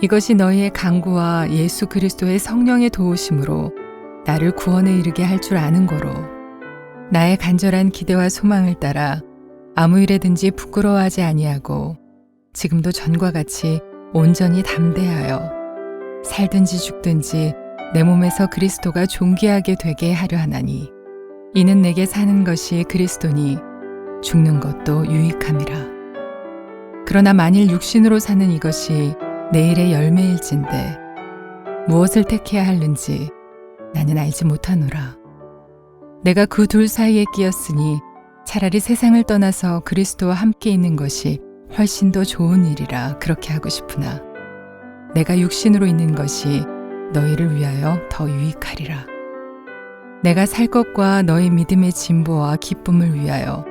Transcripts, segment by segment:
이것이 너희의 간구와 예수 그리스도의 성령의 도우심으로 나를 구원에 이르게 할 줄 아는 거로 나의 간절한 기대와 소망을 따라 아무 일에든지 부끄러워하지 아니하고 지금도 전과 같이 온전히 담대하여 살든지 죽든지 내 몸에서 그리스도가 존귀하게 되게 하려 하나니 이는 내게 사는 것이 그리스도니 죽는 것도 유익함이라. 그러나 만일 육신으로 사는 이것이 내일의 열매일진데 무엇을 택해야 하는지 나는 알지 못하노라. 내가 그 둘 사이에 끼었으니 차라리 세상을 떠나서 그리스도와 함께 있는 것이 훨씬 더 좋은 일이라 그렇게 하고 싶으나 내가 육신으로 있는 것이 너희를 위하여 더 유익하리라. 내가 살 것과 너희 믿음의 진보와 기쁨을 위하여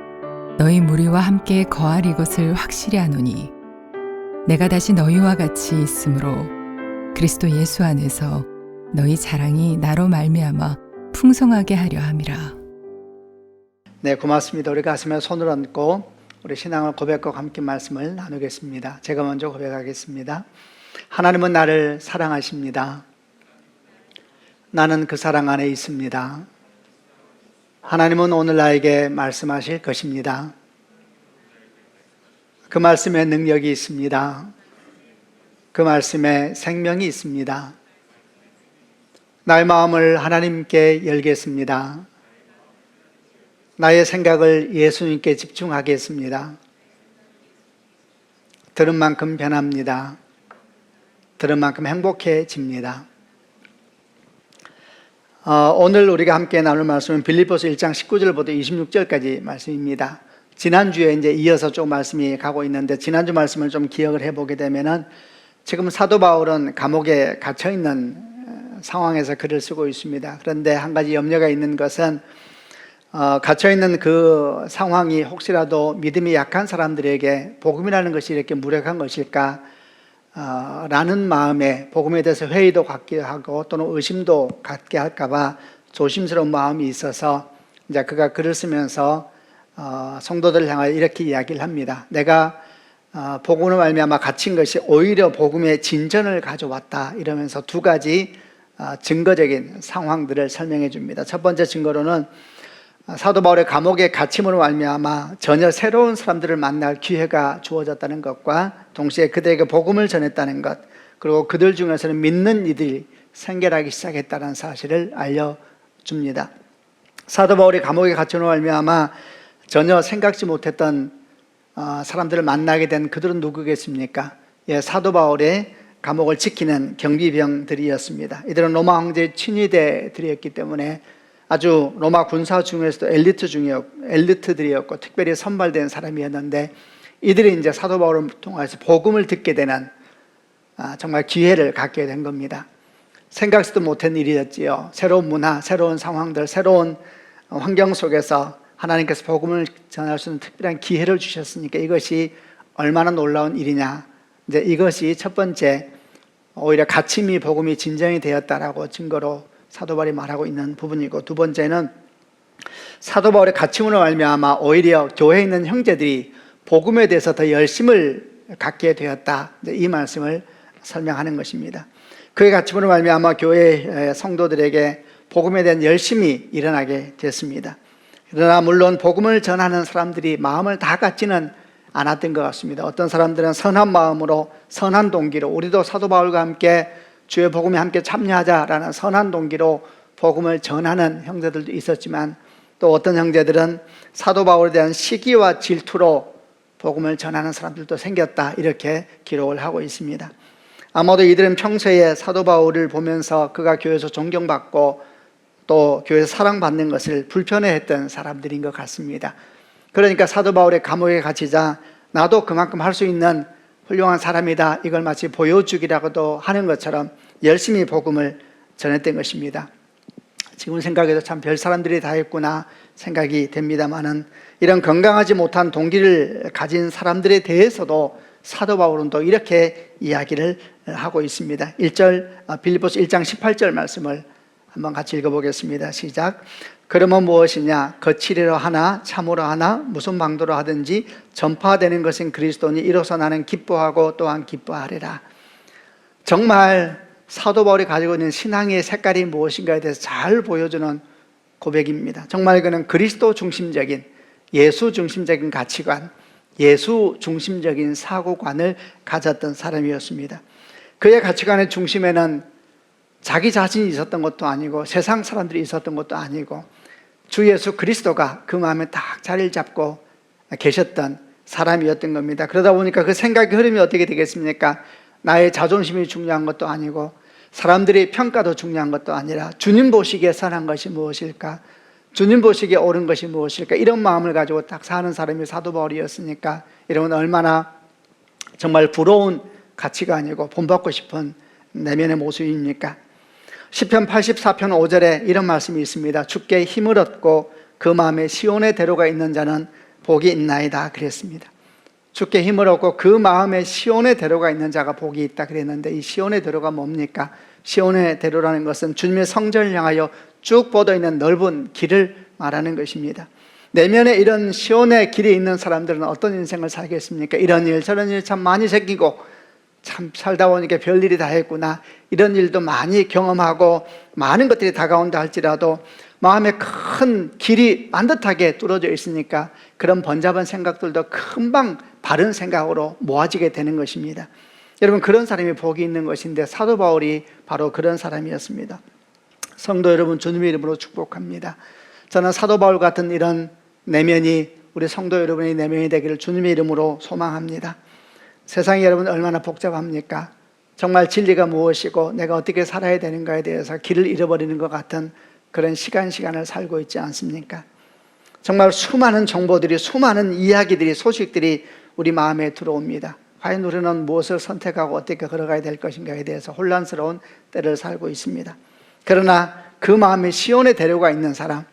너희 무리와 함께 거할 이것을 확실히 아노니 내가 다시 너희와 같이 있으므로 그리스도 예수 안에서 너희 자랑이 나로 말미암아 풍성하게 하려 함이라. 네, 고맙습니다. 우리 가슴에 손을 얹고 우리 신앙을 고백과 함께 말씀을 나누겠습니다. 제가 먼저 고백하겠습니다. 하나님은 나를 사랑하십니다. 나는 그 사랑 안에 있습니다. 하나님은 오늘 나에게 말씀하실 것입니다. 그 말씀에 능력이 있습니다. 그 말씀에 생명이 있습니다. 나의 마음을 하나님께 열겠습니다. 나의 생각을 예수님께 집중하겠습니다. 들은 만큼 변합니다. 들은 만큼 행복해집니다. 오늘 우리가 함께 나눌 말씀은 빌립보서 1장 19절부터 26절까지 말씀입니다. 지난주에 이제 이어서 좀 말씀이 가고 있는데 지난주 말씀을 좀 기억을 해보게 되면은 지금 사도 바울은 감옥에 갇혀 있는 상황에서 글을 쓰고 있습니다. 그런데 한 가지 염려가 있는 것은 갇혀 있는 그 상황이 혹시라도 믿음이 약한 사람들에게 복음이라는 것이 이렇게 무력한 것일까? 라는 마음에 복음에 대해서 회의도 갖게 하고 또는 의심도 갖게 할까봐 조심스러운 마음이 있어서 이제 그가 글을 쓰면서 성도들을 향하여 이렇게 이야기를 합니다. 내가 복음으로 말미암아 갇힌 것이 오히려 복음의 진전을 가져왔다 이러면서 두 가지 증거적인 상황들을 설명해 줍니다. 첫 번째 증거로는 사도 바울의 감옥에 갇힘으로 말미암아 전혀 새로운 사람들을 만날 기회가 주어졌다는 것과 동시에 그들에게 복음을 전했다는 것, 그리고 그들 중에서는 믿는 이들이 생겨나기 시작했다는 사실을 알려줍니다. 사도 바울이 감옥에 갇힘으로 말미암아 전혀 생각지 못했던 사람들을 만나게 된 그들은 누구겠습니까? 사도 바울의 감옥을 지키는 경비병들이었습니다. 이들은 로마 황제의 친위대들이었기 때문에 아주 로마 군사 중에서도 엘리트들이었고 특별히 선발된 사람이었는데 이들이 이제 사도 바울을 통해서 복음을 듣게 되는 정말 기회를 갖게 된 겁니다. 생각지도 못한 일이었지요. 새로운 문화, 새로운 상황들, 새로운 환경 속에서 하나님께서 복음을 전할 수 있는 특별한 기회를 주셨으니까 이것이 얼마나 놀라운 일이냐. 이제 이것이 첫 번째 오히려 갇힘이 복음이 진정이 되었다라고 증거로 사도 바울이 말하고 있는 부분이고, 두 번째는 사도 바울의 갇힘으로 말미암아 오히려 교회에 있는 형제들이 복음에 대해서 더 열심을 갖게 되었다. 이 말씀을 설명하는 것입니다. 그의 갇힘으로 말미암아 교회 성도들에게 복음에 대한 열심이 일어나게 됐습니다. 그러나 물론 복음을 전하는 사람들이 마음을 다 갖지는 않았던 것 같습니다. 어떤 사람들은 선한 마음으로 선한 동기로 우리도 사도 바울과 함께 주의 복음에 함께 참여하자라는 선한 동기로 복음을 전하는 형제들도 있었지만 또 어떤 형제들은 사도 바울에 대한 시기와 질투로 복음을 전하는 사람들도 생겼다 이렇게 기록을 하고 있습니다. 아마도 이들은 평소에 사도 바울을 보면서 그가 교회에서 존경받고 또 교회에서 사랑받는 것을 불편해했던 사람들인 것 같습니다. 그러니까 사도 바울의 감옥에 갇히자 나도 그만큼 할 수 있는 훌륭한 사람이다 이걸 마치 보여주기라고도 하는 것처럼 열심히 복음을 전했던 것입니다. 지금 생각해도 참 별 사람들이 다 했구나 생각이 됩니다만은 이런 건강하지 못한 동기를 가진 사람들에 대해서도 사도 바울은 또 이렇게 이야기를 하고 있습니다. 빌립보서 1장 18절 말씀을 한번 같이 읽어보겠습니다. 시작. 그러면 무엇이냐? 거칠이로 하나 참으로 하나 무슨 방도로 하든지 전파되는 것은 그리스도니 이로써 나는 기뻐하고 또한 기뻐하리라. 정말 사도 바울이 가지고 있는 신앙의 색깔이 무엇인가에 대해서 잘 보여주는 고백입니다. 정말 그는 그리스도 중심적인, 예수 중심적인 가치관, 예수 중심적인 사고관을 가졌던 사람이었습니다. 그의 가치관의 중심에는 자기 자신이 있었던 것도 아니고 세상 사람들이 있었던 것도 아니고 주 예수 그리스도가 그 마음에 딱 자리를 잡고 계셨던 사람이었던 겁니다. 그러다 보니까 그 생각의 흐름이 어떻게 되겠습니까? 나의 자존심이 중요한 것도 아니고 사람들의 평가도 중요한 것도 아니라 주님 보시기에 선한 것이 무엇일까? 주님 보시기에 옳은 것이 무엇일까? 이런 마음을 가지고 딱 사는 사람이 사도 바울이었으니까 여러분 얼마나 정말 부러운 가치관이고 본받고 싶은 내면의 모습입니까? 시편 84편 5절에 이런 말씀이 있습니다. 주께 힘을 얻고 그 마음에 시온의 대로가 있는 자는 복이 있나이다 그랬습니다. 주께 힘을 얻고 그 마음에 시온의 대로가 있는 자가 복이 있다 그랬는데 이 시온의 대로가 뭡니까? 시온의 대로라는 것은 주님의 성전을 향하여 쭉 뻗어있는 넓은 길을 말하는 것입니다. 내면에 이런 시온의 길이 있는 사람들은 어떤 인생을 살겠습니까? 이런 일 저런 일 참 많이 생기고 참 살다 보니까 별일이 다 했구나, 이런 일도 많이 경험하고 많은 것들이 다가온다 할지라도 마음에 큰 길이 반듯하게 뚫어져 있으니까 그런 번잡한 생각들도 금방 바른 생각으로 모아지게 되는 것입니다. 여러분 그런 사람이 복이 있는 것인데 사도 바울이 바로 그런 사람이었습니다. 성도 여러분 주님의 이름으로 축복합니다. 저는 사도 바울 같은 이런 내면이 우리 성도 여러분의 내면이 되기를 주님의 이름으로 소망합니다. 세상이 여러분 얼마나 복잡합니까? 정말 진리가 무엇이고 내가 어떻게 살아야 되는가에 대해서 길을 잃어버리는 것 같은 그런 시간을 살고 있지 않습니까? 정말 수많은 정보들이, 수많은 이야기들이, 소식들이 우리 마음에 들어옵니다. 과연 우리는 무엇을 선택하고 어떻게 걸어가야 될 것인가에 대해서 혼란스러운 때를 살고 있습니다. 그러나 그 마음에 시온의 대로가 있는 사람,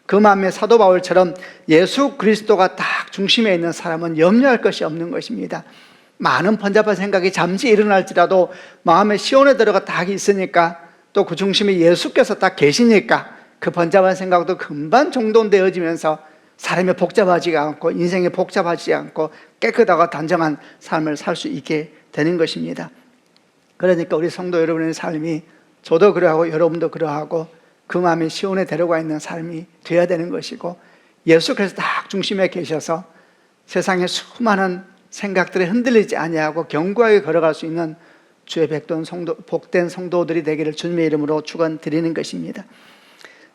그 마음에 사도 바울처럼 예수 그리스도가 딱 중심에 있는 사람은 염려할 것이 없는 것입니다. 많은 번잡한 생각이 잠시 일어날지라도 마음에 시온의 대로가 딱 있으니까 또 그 중심에 예수께서 딱 계시니까 그 번잡한 생각도 금방 정돈되어지면서 사람이 복잡하지 않고 인생이 복잡하지 않고 깨끗하고 단정한 삶을 살 수 있게 되는 것입니다. 그러니까 우리 성도 여러분의 삶이 저도 그러하고 여러분도 그러하고 그 마음에 시온에 데려가 있는 삶이 되어야 되는 것이고 예수께서 딱 중심에 계셔서 세상의 수많은 생각들에 흔들리지 아니하고 견고하게 걸어갈 수 있는 주의 복된 성도들이 되기를 주님의 이름으로 축원드리는 것입니다.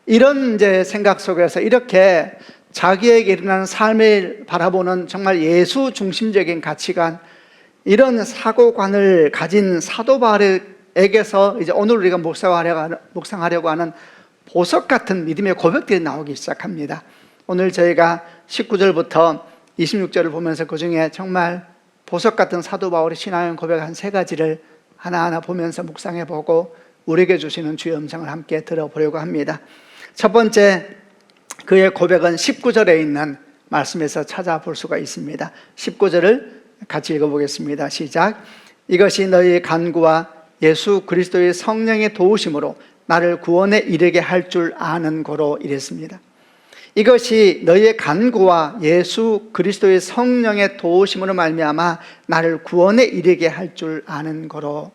이런 이제 생각 속에서 이렇게 자기에게 일어나는 삶을 바라보는 정말 예수 중심적인 가치관, 이런 사고관을 가진 사도 바울에게서 이제 오늘 우리가 묵상하려고 하는 보석 같은 믿음의 고백들이 나오기 시작합니다. 오늘 저희가 19절부터 26절을 보면서 그 중에 정말 보석 같은 사도 바울의 신앙의 고백 한 3가지를 하나하나 보면서 묵상해보고 우리에게 주시는 주의 음성을 함께 들어보려고 합니다. 첫 번째, 그의 고백은 19절에 있는 말씀에서 찾아볼 수가 있습니다. 19절을 같이 읽어보겠습니다. 시작. 이것이 너희의 간구와 예수 그리스도의 성령의 도우심으로 나를 구원에 이르게 할 줄 아는 고로 이랬습니다. 이것이 너희의 간구와 예수 그리스도의 성령의 도우심으로 말미암아 나를 구원에 이르게 할 줄 아는 거로.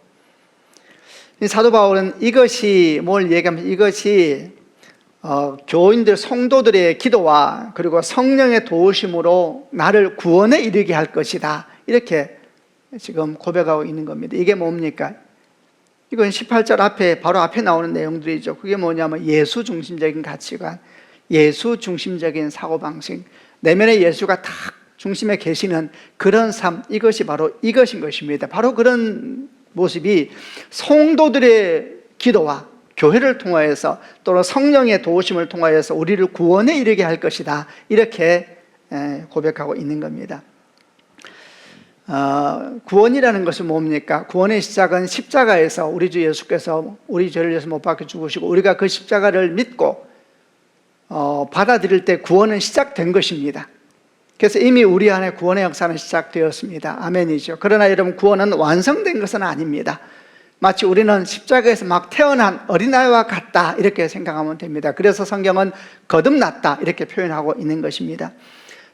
사도 바울은 이것이 뭘 얘기하면 이것이 교인들 성도들의 기도와 그리고 성령의 도우심으로 나를 구원에 이르게 할 것이다, 이렇게 지금 고백하고 있는 겁니다. 이게 뭡니까? 이건 18절 앞에 바로 앞에 나오는 내용들이죠. 그게 뭐냐면 예수 중심적인 가치관, 예수 중심적인 사고방식, 내면에 예수가 딱 중심에 계시는 그런 삶, 이것이 바로 이것인 것입니다. 바로 그런 모습이 성도들의 기도와 교회를 통하여서 또는 성령의 도우심을 통하여서 우리를 구원에 이르게 할 것이다, 이렇게 고백하고 있는 겁니다. 구원이라는 것은 뭡니까? 구원의 시작은 십자가에서 우리 주 예수께서 우리 죄를 위해서 못 박혀 죽으시고 우리가 그 십자가를 믿고 받아들일 때 구원은 시작된 것입니다. 그래서 이미 우리 안에 구원의 역사는 시작되었습니다. 아멘이죠. 그러나 여러분, 구원은 완성된 것은 아닙니다. 마치 우리는 십자가에서 막 태어난 어린아이와 같다, 이렇게 생각하면 됩니다. 그래서 성경은 거듭났다, 이렇게 표현하고 있는 것입니다.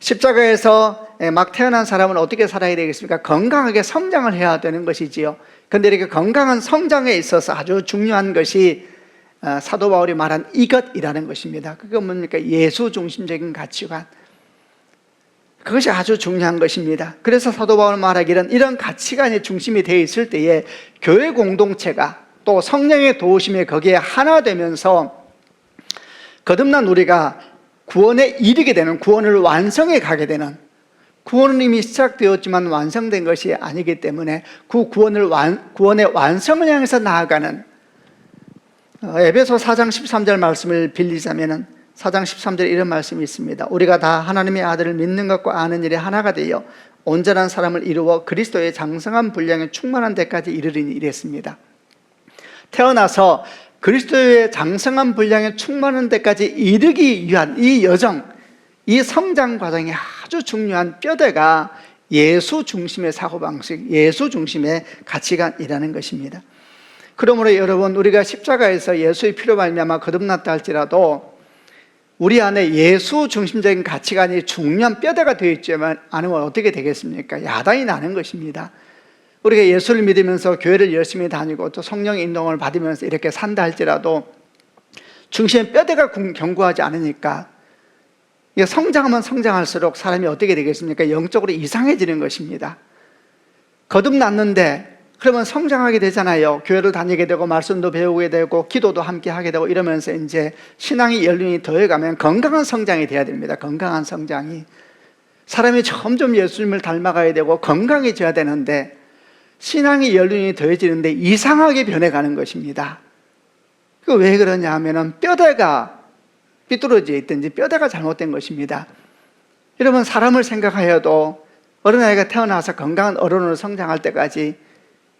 십자가에서 막 태어난 사람은 어떻게 살아야 되겠습니까? 건강하게 성장을 해야 되는 것이지요. 그런데 이렇게 건강한 성장에 있어서 아주 중요한 것이 사도 바울이 말한 이것이라는 것입니다. 그게 뭡니까? 예수 중심적인 가치관. 그것이 아주 중요한 것입니다. 그래서 사도 바울은 말하기를 이런 가치관이 중심이 되어 있을 때에 교회 공동체가 또 성령의 도우심에 거기에 하나 되면서 거듭난 우리가 구원에 이르게 되는, 구원을 완성해 가게 되는, 구원은 이미 시작되었지만 완성된 것이 아니기 때문에 그 구원의 완성을 향해서 나아가는, 에베소 4장 13절 말씀을 빌리자면 4장 13절에 이런 말씀이 있습니다. 우리가 다 하나님의 아들을 믿는 것과 아는 일에 하나가 되어 온전한 사람을 이루어 그리스도의 장성한 분량에 충만한 데까지 이르리니, 이랬습니다. 태어나서 그리스도의 장성한 분량에 충만한 데까지 이르기 위한 이 여정, 이 성장 과정이 아주 중요한 뼈대가 예수 중심의 사고방식, 예수 중심의 가치관이라는 것입니다. 그러므로 여러분, 우리가 십자가에서 예수의 피로 말미암아 거듭났다 할지라도 우리 안에 예수 중심적인 가치관이 중요한 뼈대가 되어 있지만 않으면 어떻게 되겠습니까? 야단이 나는 것입니다. 우리가 예수를 믿으면서 교회를 열심히 다니고 또 성령의 인도를 받으면서 이렇게 산다 할지라도 중심의 뼈대가 견고하지 않으니까 성장하면 성장할수록 사람이 어떻게 되겠습니까? 영적으로 이상해지는 것입니다. 거듭났는데 그러면 성장하게 되잖아요. 교회를 다니게 되고 말씀도 배우게 되고 기도도 함께 하게 되고 이러면서 이제 신앙의 연륜이 더해가면 건강한 성장이 돼야 됩니다. 건강한 성장이. 사람이 점점 예수님을 닮아가야 되고 건강해져야 되는데 신앙의 연륜이 더해지는데 이상하게 변해가는 것입니다. 그 왜 그러냐 하면은 뼈대가 삐뚤어져 있든지 뼈대가 잘못된 것입니다. 여러분, 사람을 생각하여도 어린아이가 태어나서 건강한 어른으로 성장할 때까지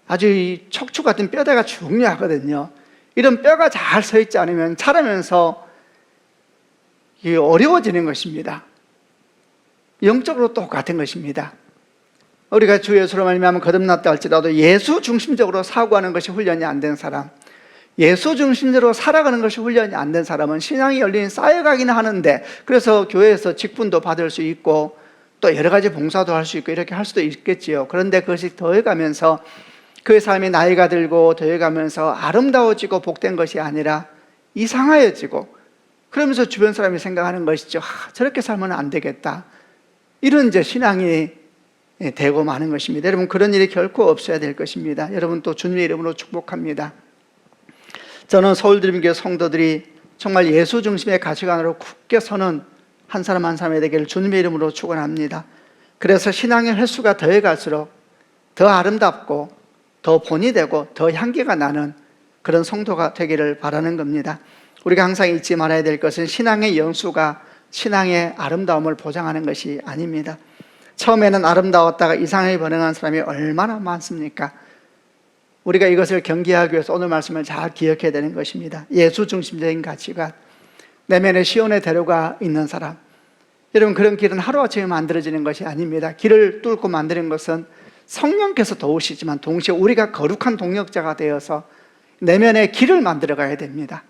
아주 이 척추 같은 뼈대가 중요하거든요. 이런 뼈가 잘 서 있지 않으면 자라면서 어려워지는 것입니다. 영적으로 똑같은 것입니다. 우리가 주 예수로 말미암아 거듭났다 할지라도 예수 중심적으로 사고하는 것이 훈련이 안 된 사람, 예수 중심적으로 살아가는 것이 훈련이 안 된 사람은 신앙이 열린이 쌓여가긴 하는데, 그래서 교회에서 직분도 받을 수 있고 또 여러 가지 봉사도 할 수 있고 이렇게 할 수도 있겠지요. 그런데 그것이 더해가면서 그의 삶이 나이가 들고 더해가면서 아름다워지고 복된 것이 아니라 이상하여지고, 그러면서 주변 사람이 생각하는 것이죠. 저렇게 살면 안 되겠다, 이런 이제 신앙이 되고 마는 것입니다. 여러분, 그런 일이 결코 없어야 될 것입니다. 여러분, 또 주님의 이름으로 축복합니다. 저는 서울드림교회 성도들이 정말 예수 중심의 가치관으로 굳게 서는 한 사람 한 사람이 되기를 주님의 이름으로 축원합니다. 그래서 신앙의 횟수가 더해갈수록 더 아름답고 더 본이 되고 더 향기가 나는 그런 성도가 되기를 바라는 겁니다. 우리가 항상 잊지 말아야 될 것은 신앙의 연수가 신앙의 아름다움을 보장하는 것이 아닙니다. 처음에는 아름다웠다가 이상하게 반응한 사람이 얼마나 많습니까? 우리가 이것을 경계하기 위해서 오늘 말씀을 잘 기억해야 되는 것입니다. 예수 중심적인 가치관, 내면에 시온의 대로가 있는 사람. 여러분, 그런 길은 하루아침에 만들어지는 것이 아닙니다. 길을 뚫고 만드는 것은 성령께서 도우시지만 동시에 우리가 거룩한 동력자가 되어서 내면의 길을 만들어 가야 됩니다.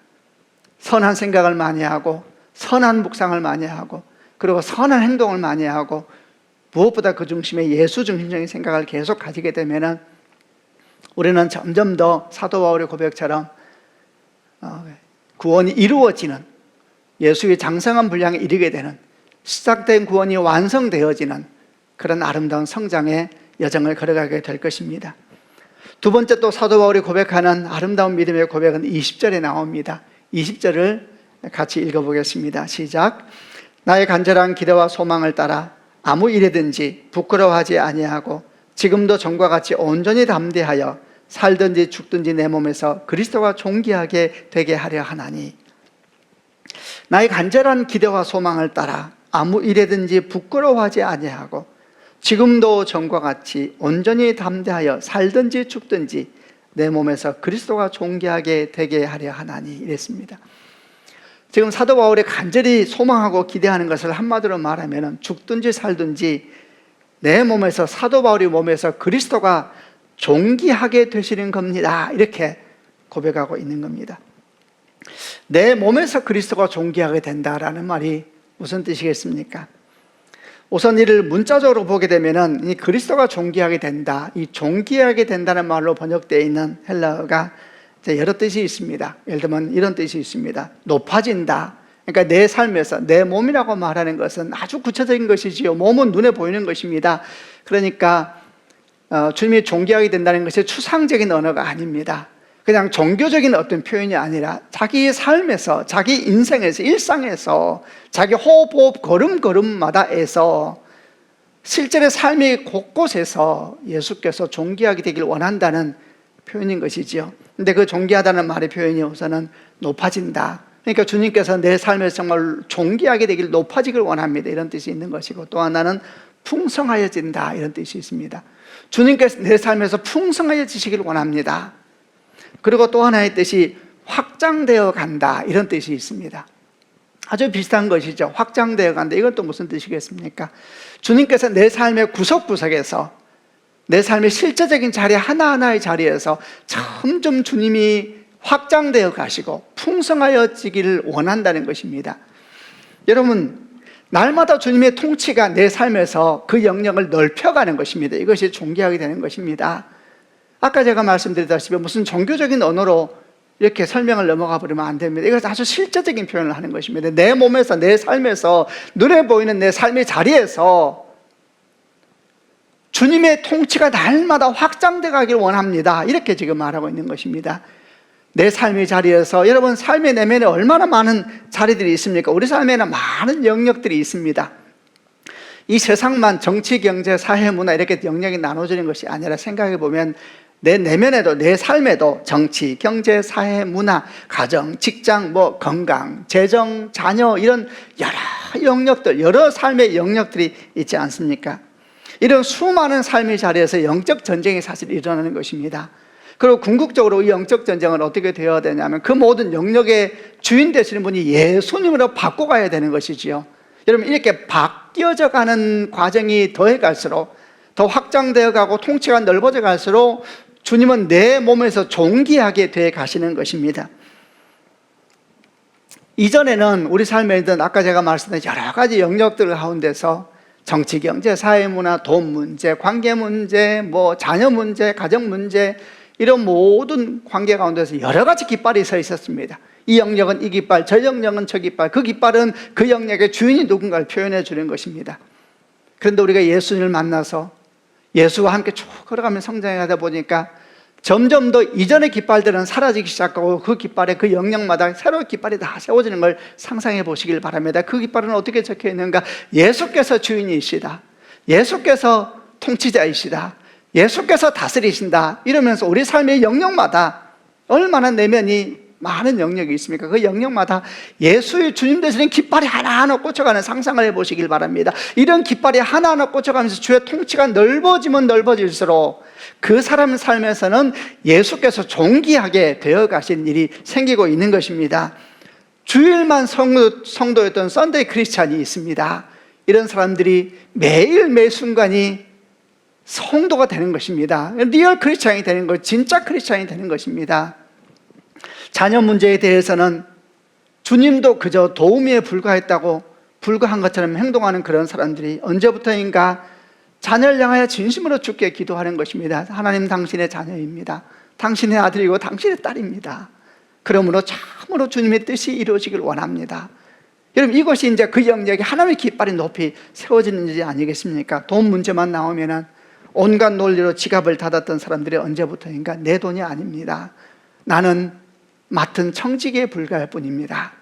선한 생각을 많이 하고 선한 묵상을 많이 하고 그리고 선한 행동을 많이 하고 무엇보다 그 중심에 예수 중심적인 생각을 계속 가지게 되면 우리는 점점 더 사도 바울의 고백처럼 구원이 이루어지는, 예수의 장성한 분량에 이르게 되는, 시작된 구원이 완성되어지는 그런 아름다운 성장의 여정을 걸어가게 될 것입니다. 두 번째, 또 사도 바울이 고백하는 아름다운 믿음의 고백은 20절에 나옵니다. 20절을 같이 읽어보겠습니다. 시작. 나의 간절한 기대와 소망을 따라 아무 일에든지 부끄러워하지 아니하고 지금도 전과 같이 온전히 담대하여 살든지 죽든지 내 몸에서 그리스도가 존귀하게 되게 하려 하나니, 나의 간절한 기대와 소망을 따라 아무 일에든지 부끄러워하지 아니하고 지금도 전과 같이 온전히 담대하여 살든지 죽든지 내 몸에서 그리스도가 존귀하게 되게 하려 하나니, 이랬습니다. 지금 사도 바울이 간절히 소망하고 기대하는 것을 한마디로 말하면 죽든지 살든지 내 몸에서, 사도 바울의 몸에서 그리스도가 존귀하게 되시는 겁니다, 이렇게 고백하고 있는 겁니다. 내 몸에서 그리스도가 존귀하게 된다라는 말이 무슨 뜻이겠습니까? 우선 이를 문자적으로 보게 되면은 이 그리스도가 존귀하게 된다, 이 존귀하게 된다는 말로 번역되어 있는 헬라어가 여러 뜻이 있습니다. 예를 들면 이런 뜻이 있습니다. 높아진다. 그러니까 내 삶에서, 내 몸이라고 말하는 것은 아주 구체적인 것이지요. 몸은 눈에 보이는 것입니다. 그러니까 주님이 존귀하게 된다는 것이 추상적인 언어가 아닙니다. 그냥 종교적인 어떤 표현이 아니라 자기 삶에서, 자기 인생에서, 일상에서, 자기 호흡, 걸음마다에서 실제로 삶의 곳곳에서 예수께서 존귀하게 되길 원한다는 표현인 것이지요. 근데 그 존귀하다는 말의 표현이 우선은 높아진다. 그러니까 주님께서 내 삶에서 정말 존귀하게 되길, 높아지길 원합니다. 이런 뜻이 있는 것이고, 또 하나는 풍성하여진다. 이런 뜻이 있습니다. 주님께서 내 삶에서 풍성하여지시길 원합니다. 그리고 또 하나의 뜻이 확장되어 간다. 이런 뜻이 있습니다. 아주 비슷한 것이죠. 확장되어 간다. 이건 또 무슨 뜻이겠습니까? 주님께서 내 삶의 구석구석에서, 내 삶의 실제적인 자리 하나하나의 자리에서 점점 주님이 확장되어 가시고 풍성하여지기를 원한다는 것입니다. 여러분, 날마다 주님의 통치가 내 삶에서 그 영역을 넓혀가는 것입니다. 이것이 존귀하게 되는 것입니다. 아까 제가 말씀드렸다시피 무슨 종교적인 언어로 이렇게 설명을 넘어가 버리면 안 됩니다. 이것은 아주 실제적인 표현을 하는 것입니다. 내 몸에서, 내 삶에서, 눈에 보이는 내 삶의 자리에서 주님의 통치가 날마다 확장돼 가길 원합니다. 이렇게 지금 말하고 있는 것입니다. 내 삶의 자리에서, 여러분 삶의 내면에 얼마나 많은 자리들이 있습니까? 우리 삶에는 많은 영역들이 있습니다. 이 세상만 정치, 경제, 사회, 문화 이렇게 영역이 나눠지는 것이 아니라 생각해 보면 내 내면에도, 내 삶에도 정치, 경제, 사회, 문화, 가정, 직장, 건강, 재정, 자녀 이런 여러 영역들, 여러 삶의 영역들이 있지 않습니까? 이런 수많은 삶의 자리에서 영적 전쟁이 사실 일어나는 것입니다. 그리고 궁극적으로 이 영적 전쟁은 어떻게 되어야 되냐면 그 모든 영역의 주인 되시는 분이 예수님으로 바꿔가야 되는 것이지요. 여러분, 이렇게 바뀌어져 가는 과정이 더해 갈수록, 더 확장되어 가고 통치가 넓어져 갈수록 주님은 내 몸에서 존귀하게 돼 가시는 것입니다. 이전에는 우리 삶에 있던 아까 제가 말씀드린 여러 가지 영역들 가운데서 정치, 경제, 사회, 문화, 돈 문제, 관계 문제, 자녀 문제, 가정 문제 이런 모든 관계 가운데서 여러 가지 깃발이 서 있었습니다. 이 영역은 이 깃발, 저 영역은 저 깃발, 그 깃발은 그 영역의 주인이 누군가를 표현해 주는 것입니다. 그런데 우리가 예수님을 만나서 예수와 함께 쭉 걸어가며 성장하다 보니까 점점 더 이전의 깃발들은 사라지기 시작하고 그 깃발에, 그 영역마다 새로운 깃발이 다 세워지는 걸 상상해 보시길 바랍니다. 그 깃발은 어떻게 적혀 있는가? 예수께서 주인이시다, 예수께서 통치자이시다, 예수께서 다스리신다. 이러면서 우리 삶의 영역마다 얼마나 내면이 많은 영역이 있습니까? 그 영역마다 예수의 주님 되시는 깃발이 하나하나 꽂혀가는 상상을 해보시길 바랍니다. 이런 깃발이 하나하나 꽂혀가면서 주의 통치가 넓어지면 넓어질수록 그 사람 삶에서는 예수께서 존귀하게 되어 가신 일이 생기고 있는 것입니다. 주일만 성도였던 썬데이 크리스찬이 있습니다. 이런 사람들이 매일 매 순간이 성도가 되는 것입니다. 리얼 크리스찬이 되는 것, 진짜 크리스찬이 되는 것입니다. 자녀 문제에 대해서는 주님도 그저 도우미에 불과한 것처럼 행동하는 그런 사람들이 언제부터인가 자녀를 향하여 진심으로 주께 기도하는 것입니다. 하나님, 당신의 자녀입니다. 당신의 아들이고 당신의 딸입니다. 그러므로 참으로 주님의 뜻이 이루어지길 원합니다. 여러분, 이것이 이제 그 영역에 하나님의 깃발이 높이 세워지는 일이 아니겠습니까? 돈 문제만 나오면은 온갖 논리로 지갑을 닫았던 사람들이 언제부터인가 내 돈이 아닙니다, 나는 맡은 청지기에 불과할 뿐입니다,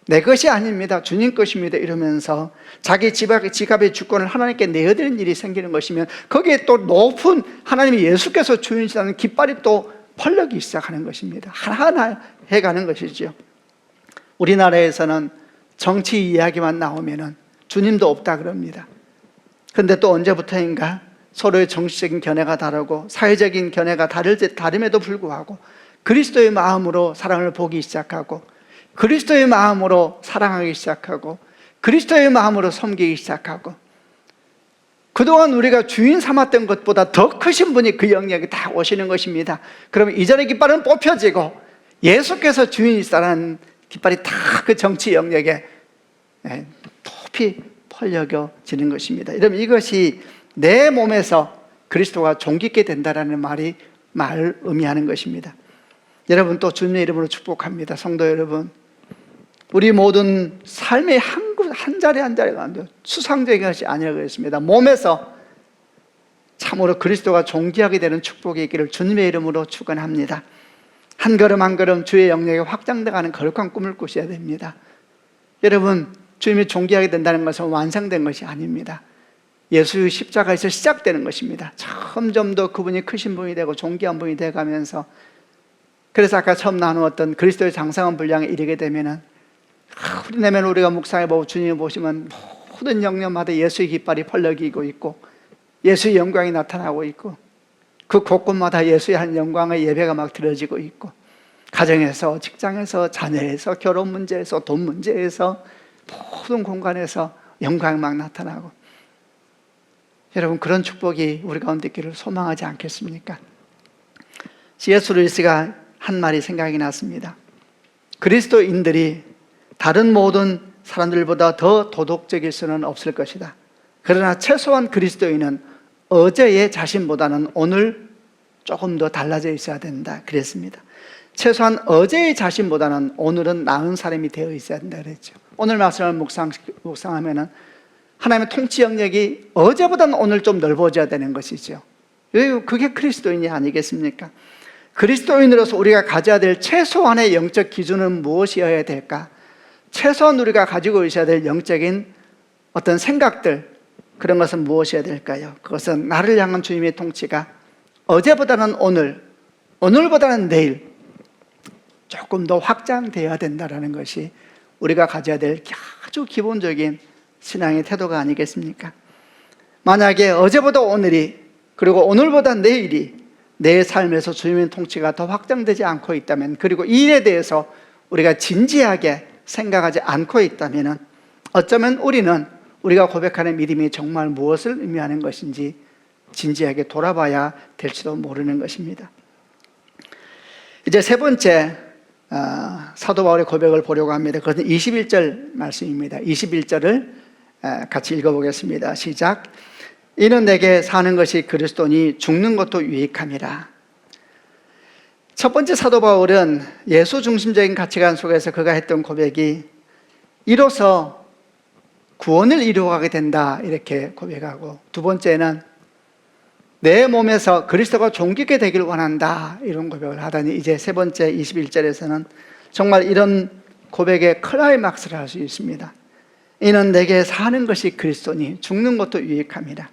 내 것이 아닙니다, 주님 것입니다 이러면서 자기 지갑의 주권을 하나님께 내어드리는 일이 생기는 것이면 거기에 또 높은 하나님이 예수께서 주인이시라는 깃발이 또 펄럭이기 시작하는 것입니다. 하나하나 해가는 것이죠. 우리나라에서는 정치 이야기만 나오면은 주님도 없다 그럽니다. 그런데 또 언제부터인가 서로의 정치적인 견해가 다르고 사회적인 견해가 다름에도 불구하고 그리스도의 마음으로 사랑을 보기 시작하고 그리스도의 마음으로 사랑하기 시작하고 그리스도의 마음으로 섬기기 시작하고 그동안 우리가 주인 삼았던 것보다 더 크신 분이 그 영역에 다 오시는 것입니다. 그러면 이전의 깃발은 뽑혀지고 예수께서 주인이시라는 깃발이 다 그 정치 영역에 높이 펄려져지는 것입니다. 여러분, 이것이 내 몸에서 그리스도가 종깃게 된다라는 말을 의미하는 것입니다. 여러분, 또 주님의 이름으로 축복합니다. 성도 여러분, 우리 모든 삶의 한 자리 한 자리가 수상적인 것이 아니라고 했습니다. 몸에서 참으로 그리스도가 존귀하게 되는 축복이 있기를 주님의 이름으로 축원합니다. 한 걸음 한 걸음 주의 영역에 확장돼가는 거룩한 꿈을 꾸셔야 됩니다. 여러분, 주님이 존귀하게 된다는 것은 완성된 것이 아닙니다. 예수의 십자가에서 시작되는 것입니다. 점점 더 그분이 크신 분이 되고 존귀한 분이 되어가면서, 그래서 아까 처음 나누었던 그리스도의 장성한 분량에 이르게 되면은, 우리 내면 우리가 묵상해보고 주님을 보시면 모든 영역마다 예수의 깃발이 펄럭이고 있고 예수의 영광이 나타나고 있고, 그 곳곳마다 예수의 한 영광의 예배가 막 드려지고 있고, 가정에서, 직장에서, 자녀에서, 결혼 문제에서, 돈 문제에서, 모든 공간에서 영광이 막 나타나고, 여러분, 그런 축복이 우리 가운데 있기를 소망하지 않겠습니까? C.S. 루이스가 한 말이 생각이 났습니다. 그리스도인들이 다른 모든 사람들보다 더 도덕적일 수는 없을 것이다. 그러나 최소한 그리스도인은 어제의 자신보다는 오늘 조금 더 달라져 있어야 된다 그랬습니다. 최소한 어제의 자신보다는 오늘은 나은 사람이 되어 있어야 된다 그랬죠. 오늘 말씀을 묵상하면은 하나님의 통치 영역이 어제보다는 오늘 좀 넓어져야 되는 것이죠. 그게 그리스도인이 아니겠습니까? 그리스도인으로서 우리가 가져야 될 최소한의 영적 기준은 무엇이어야 될까? 최소한 우리가 가지고 있어야 될 영적인 어떤 생각들, 그런 것은 무엇이어야 될까요? 그것은 나를 향한 주님의 통치가 어제보다는 오늘, 오늘보다는 내일 조금 더 확장되어야 된다는 것이 우리가 가져야 될 아주 기본적인 신앙의 태도가 아니겠습니까? 만약에 어제보다 오늘이, 그리고 오늘보다 내일이 내 삶에서 주님의 통치가 더 확장되지 않고 있다면, 그리고 이 일에 대해서 우리가 진지하게 생각하지 않고 있다면, 어쩌면 우리가 고백하는 믿음이 정말 무엇을 의미하는 것인지 진지하게 돌아봐야 될지도 모르는 것입니다. 이제 세 번째 사도 바울의 고백을 보려고 합니다. 그것은 21절 말씀입니다. 21절을 같이 읽어보겠습니다. 시작. 이는 내게 사는 것이 그리스도니 죽는 것도 유익함이라. 첫 번째 사도 바울은 예수 중심적인 가치관 속에서 그가 했던 고백이 이로써 구원을 이루어가게 된다 이렇게 고백하고, 두 번째는 내 몸에서 그리스도가 존귀게 되기를 원한다 이런 고백을 하더니, 이제 세 번째 21절에서는 정말 이런 고백의 클라이막스를 할 수 있습니다. 이는 내게 사는 것이 그리스도니 죽는 것도 유익함이라.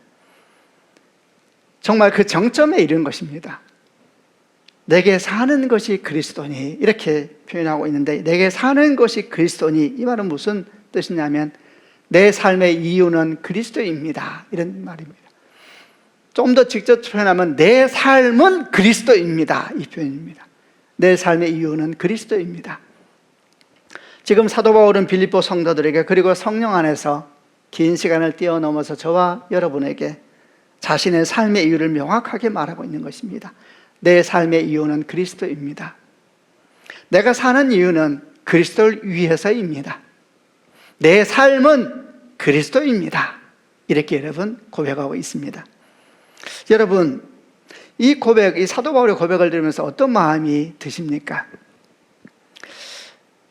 정말 그 정점에 이른 것입니다. 내게 사는 것이 그리스도니 이렇게 표현하고 있는데, 내게 사는 것이 그리스도니 이 말은 무슨 뜻이냐면 내 삶의 이유는 그리스도입니다 이런 말입니다. 좀 더 직접 표현하면 내 삶은 그리스도입니다 이 표현입니다. 내 삶의 이유는 그리스도입니다. 지금 사도 바울은 빌립보 성도들에게, 그리고 성령 안에서 긴 시간을 뛰어넘어서 저와 여러분에게 자신의 삶의 이유를 명확하게 말하고 있는 것입니다. 내 삶의 이유는 그리스도입니다. 내가 사는 이유는 그리스도를 위해서입니다. 내 삶은 그리스도입니다. 이렇게 여러분 고백하고 있습니다. 여러분, 이 고백, 이 사도 바울의 고백을 들으면서 어떤 마음이 드십니까?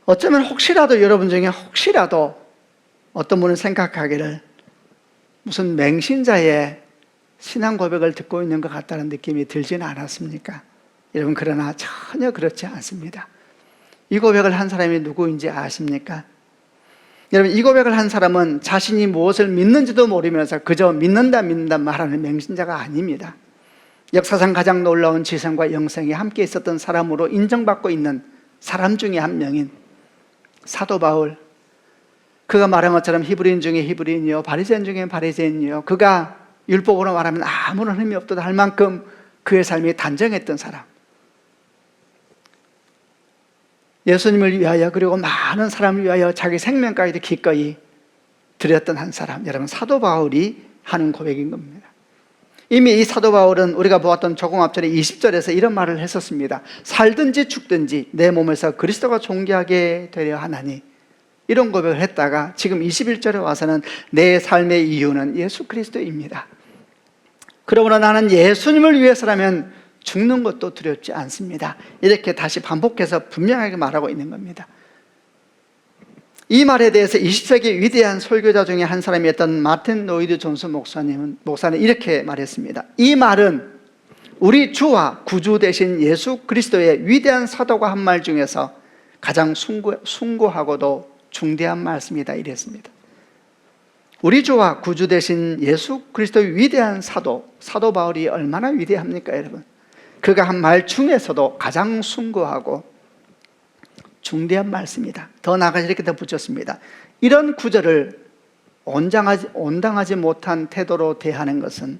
어쩌면 혹시라도 여러분 중에 혹시라도 어떤 분은 생각하기를 무슨 맹신자의 신앙 고백을 듣고 있는 것 같다는 느낌이 들지는 않았습니까? 여러분, 그러나 전혀 그렇지 않습니다. 이 고백을 한 사람이 누구인지 아십니까? 여러분, 이 고백을 한 사람은 자신이 무엇을 믿는지도 모르면서 그저 믿는다 말하는 맹신자가 아닙니다. 역사상 가장 놀라운 지성과 영성이 함께 있었던 사람으로 인정받고 있는 사람 중에 한 명인 사도 바울, 그가 말한 것처럼 히브리인 중에 히브리인이요 바리새인 중에 바리새인이요, 그가 율법으로 말하면 아무런 힘이 없다 할 만큼 그의 삶이 단정했던 사람, 예수님을 위하여 그리고 많은 사람을 위하여 자기 생명까지도 기꺼이 드렸던 한 사람, 여러분 사도 바울이 하는 고백인 겁니다. 이미 이 사도 바울은 우리가 보았던 조금 앞전에 20절에서 이런 말을 했었습니다. 살든지 죽든지 내 몸에서 그리스도가 존귀하게 되려 하나니, 이런 고백을 했다가 지금 21절에 와서는 내 삶의 이유는 예수 그리스도입니다. 그러므로 나는 예수님을 위해서라면 죽는 것도 두렵지 않습니다. 이렇게 다시 반복해서 분명하게 말하고 있는 겁니다. 이 말에 대해서 20세기 위대한 설교자 중에 한 사람이었던 마틴 로이드 존스 목사는 이렇게 말했습니다. 이 말은 우리 주와 구주 되신 예수 그리스도의 위대한 사도가 한 말 중에서 가장 숭고하고도 중대한 말씀이다 이랬습니다. 우리 주와 구주 되신 예수 그리스도의 위대한 사도 바울이 얼마나 위대합니까 여러분? 그가 한 말 중에서도 가장 숭고하고 중대한 말씀이다. 더 나아가서 이렇게 더 붙였습니다. 이런 구절을 온당하지 못한 태도로 대하는 것은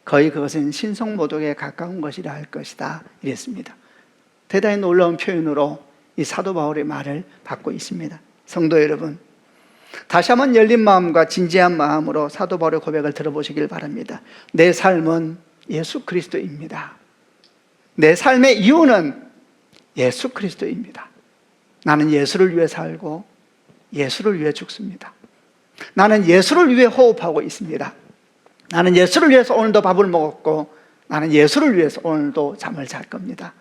거의 그것은 신성모독에 가까운 것이라 할 것이다 이랬습니다. 대단히 놀라운 표현으로 이 사도 바울의 말을 받고 있습니다. 성도 여러분, 다시 한번 열린 마음과 진지한 마음으로 사도 바울의 고백을 들어보시길 바랍니다. 내 삶은 예수 그리스도입니다. 내 삶의 이유는 예수 그리스도입니다. 나는 예수를 위해 살고 예수를 위해 죽습니다. 나는 예수를 위해 호흡하고 있습니다. 나는 예수를 위해서 오늘도 밥을 먹었고 나는 예수를 위해서 오늘도 잠을 잘 겁니다.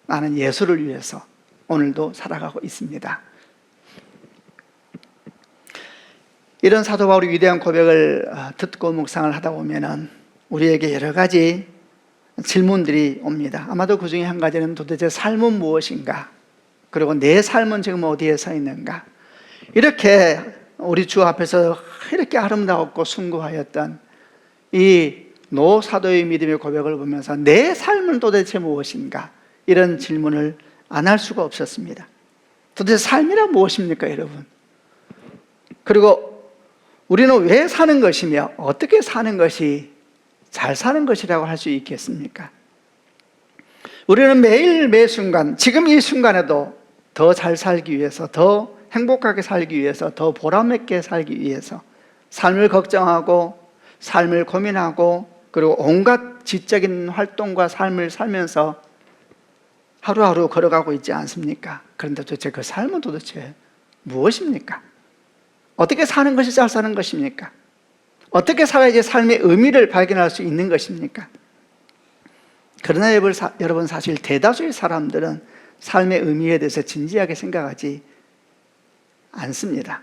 나는 예수를 위해서 오늘도 살아가고 있습니다. 이런 사도 바울의 위대한 고백을 듣고 묵상을 하다 보면 우리에게 여러 가지 질문들이 옵니다. 아마도 그 중에 한 가지는 도대체 삶은 무엇인가? 그리고 내 삶은 지금 어디에 서 있는가? 이렇게 우리 주 앞에서 이렇게 아름다웠고 숭고하였던 이 노 사도의 믿음의 고백을 보면서 내 삶은 도대체 무엇인가? 이런 질문을 안 할 수가 없었습니다. 도대체 삶이란 무엇입니까 여러분? 그리고 우리는 왜 사는 것이며 어떻게 사는 것이 잘 사는 것이라고 할 수 있겠습니까? 우리는 매일 매 순간 지금 이 순간에도 더 잘 살기 위해서, 더 행복하게 살기 위해서, 더 보람있게 살기 위해서 삶을 걱정하고 삶을 고민하고 그리고 온갖 지적인 활동과 삶을 살면서 하루하루 걸어가고 있지 않습니까? 그런데 도대체 그 삶은 도대체 무엇입니까? 어떻게 사는 것이 잘 사는 것입니까? 어떻게 살아야지 삶의 의미를 발견할 수 있는 것입니까? 그러나 여러분 사실 대다수의 사람들은 삶의 의미에 대해서 진지하게 생각하지 않습니다.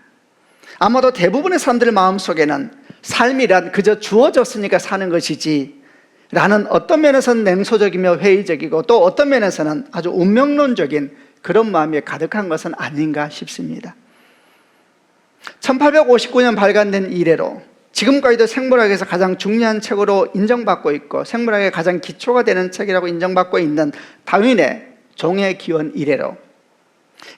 아마도 대부분의 사람들 마음속에는 삶이란 그저 주어졌으니까 사는 것이지 라는 어떤 면에서는 냉소적이며 회의적이고 또 어떤 면에서는 아주 운명론적인 그런 마음이 가득한 것은 아닌가 싶습니다. 1859년 발간된 이래로 지금까지도 생물학에서 가장 중요한 책으로 인정받고 있고 생물학의 가장 기초가 되는 책이라고 인정받고 있는 다윈의 종의 기원 이래로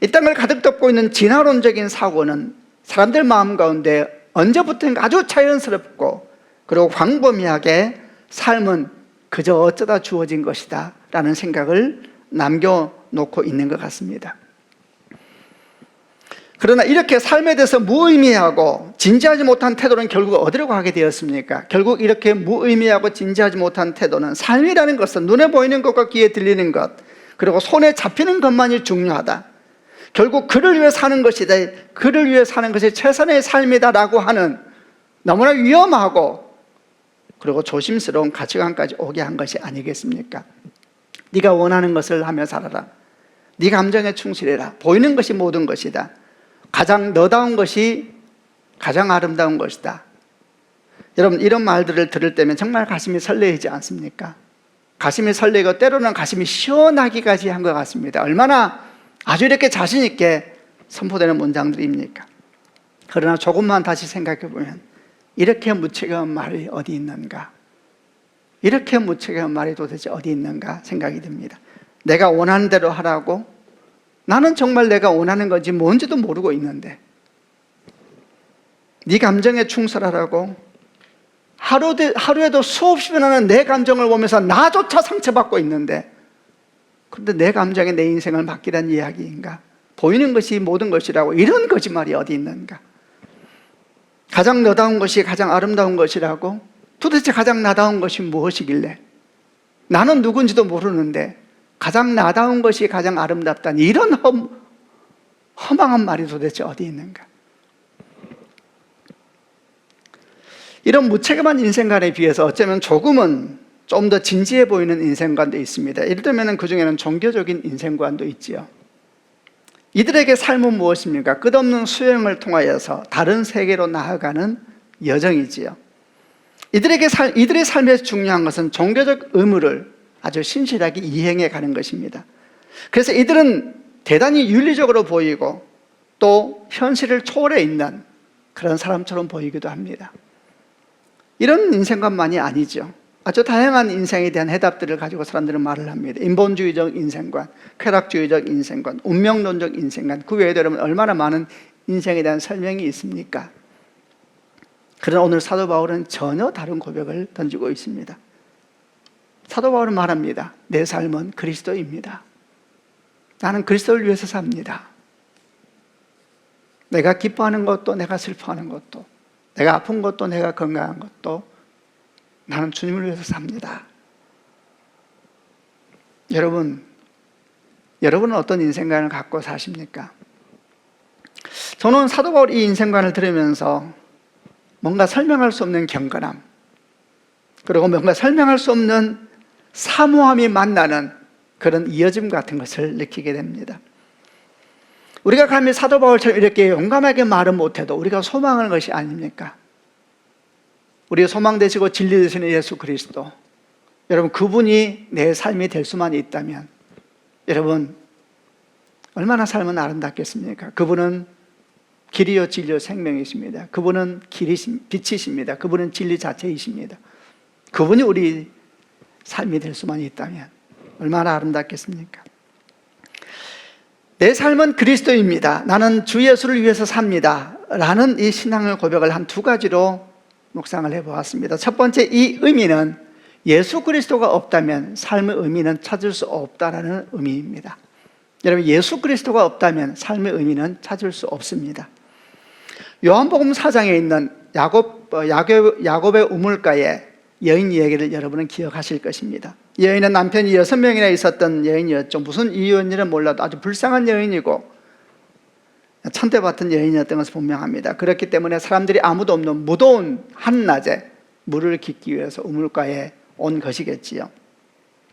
이 땅을 가득 덮고 있는 진화론적인 사고는 사람들 마음 가운데 언제부턴가 아주 자연스럽고 그리고 광범위하게 삶은 그저 어쩌다 주어진 것이다 라는 생각을 남겨놓고 있는 것 같습니다. 그러나 이렇게 삶에 대해서 무의미하고 진지하지 못한 태도는 결국 어디로 가게 되었습니까? 결국 이렇게 무의미하고 진지하지 못한 태도는 삶이라는 것은 눈에 보이는 것과 귀에 들리는 것 그리고 손에 잡히는 것만이 중요하다. 결국 그를 위해 사는 것이다. 그를 위해 사는 것이 최선의 삶이다라고 하는 너무나 위험하고 그리고 조심스러운 가치관까지 오게 한 것이 아니겠습니까? 네가 원하는 것을 하며 살아라. 네 감정에 충실해라. 보이는 것이 모든 것이다. 가장 너다운 것이 가장 아름다운 것이다. 여러분 이런 말들을 들을 때면 정말 가슴이 설레이지 않습니까? 가슴이 설레고 때로는 가슴이 시원하기까지 한 것 같습니다. 얼마나 아주 이렇게 자신 있게 선포되는 문장들입니까? 그러나 조금만 다시 생각해 보면 이렇게 무책임한 말이 어디 있는가? 이렇게 무책임한 말이 도대체 어디 있는가 생각이 듭니다. 내가 원하는 대로 하라고? 나는 정말 내가 원하는 건지 뭔지도 모르고 있는데 네 감정에 충실하라고? 하루에도 수없이 변하는 내 감정을 보면서 나조차 상처받고 있는데 그런데 내 감정에 내 인생을 맡기란 이야기인가? 보이는 것이 모든 것이라고 이런 거짓말이 어디 있는가? 가장 너다운 것이 가장 아름다운 것이라고? 도대체 가장 나다운 것이 무엇이길래? 나는 누군지도 모르는데 가장 나다운 것이 가장 아름답다니 이런 허망한 말이 도대체 어디 있는가? 이런 무책임한 인생관에 비해서 어쩌면 조금은 좀 더 진지해 보이는 인생관도 있습니다. 예를 들면 그 중에는 종교적인 인생관도 있지요. 이들에게 삶은 무엇입니까? 끝없는 수행을 통하여서 다른 세계로 나아가는 여정이지요. 이들의 삶에서 중요한 것은 종교적 의무를 아주 신실하게 이행해 가는 것입니다. 그래서 이들은 대단히 윤리적으로 보이고 또 현실을 초월해 있는 그런 사람처럼 보이기도 합니다. 이런 인생관만이 아니죠. 아주 다양한 인생에 대한 해답들을 가지고 사람들은 말을 합니다. 인본주의적 인생관, 쾌락주의적 인생관, 운명론적 인생관, 그 외에도 여러분 얼마나 많은 인생에 대한 설명이 있습니까? 그러나 오늘 사도 바울은 전혀 다른 고백을 던지고 있습니다. 사도 바울은 말합니다. 내 삶은 그리스도입니다. 나는 그리스도를 위해서 삽니다. 내가 기뻐하는 것도 내가 슬퍼하는 것도 내가 아픈 것도 내가 건강한 것도 나는 주님을 위해서 삽니다. 여러분은 어떤 인생관을 갖고 사십니까? 저는 사도 바울 이 인생관을 들으면서 뭔가 설명할 수 없는 경건함, 그리고 뭔가 설명할 수 없는 사모함이 만나는 그런 이어짐 같은 것을 느끼게 됩니다. 우리가 감히 사도 바울처럼 이렇게 용감하게 말은 못해도 우리가 소망하는 것이 아닙니까? 우리의 소망 되시고 진리 되시는 예수 그리스도, 여러분 그분이 내 삶이 될 수만 있다면 여러분 얼마나 삶은 아름답겠습니까? 그분은 길이요 진리요 생명이십니다. 그분은 빛이십니다. 그분은 진리 자체이십니다. 그분이 우리 삶이 될 수만 있다면 얼마나 아름답겠습니까? 내 삶은 그리스도입니다. 나는 주 예수를 위해서 삽니다. 라는 이 신앙의 고백을 한 두 가지로 묵상을 해보았습니다. 첫 번째, 이 의미는 예수 그리스도가 없다면 삶의 의미는 찾을 수 없다라는 의미입니다. 여러분, 예수 그리스도가 없다면 삶의 의미는 찾을 수 없습니다. 요한복음 4장에 있는 야곱의 우물가의 여인 이야기를 여러분은 기억하실 것입니다. 여인은 남편이 6명이나 있었던 여인이었죠. 무슨 이유인지는 몰라도 아주 불쌍한 여인이고 천대받은 여인이었던 것은 분명합니다. 그렇기 때문에 사람들이 아무도 없는 무더운 한낮에 물을 깃기 위해서 우물가에 온 것이겠지요.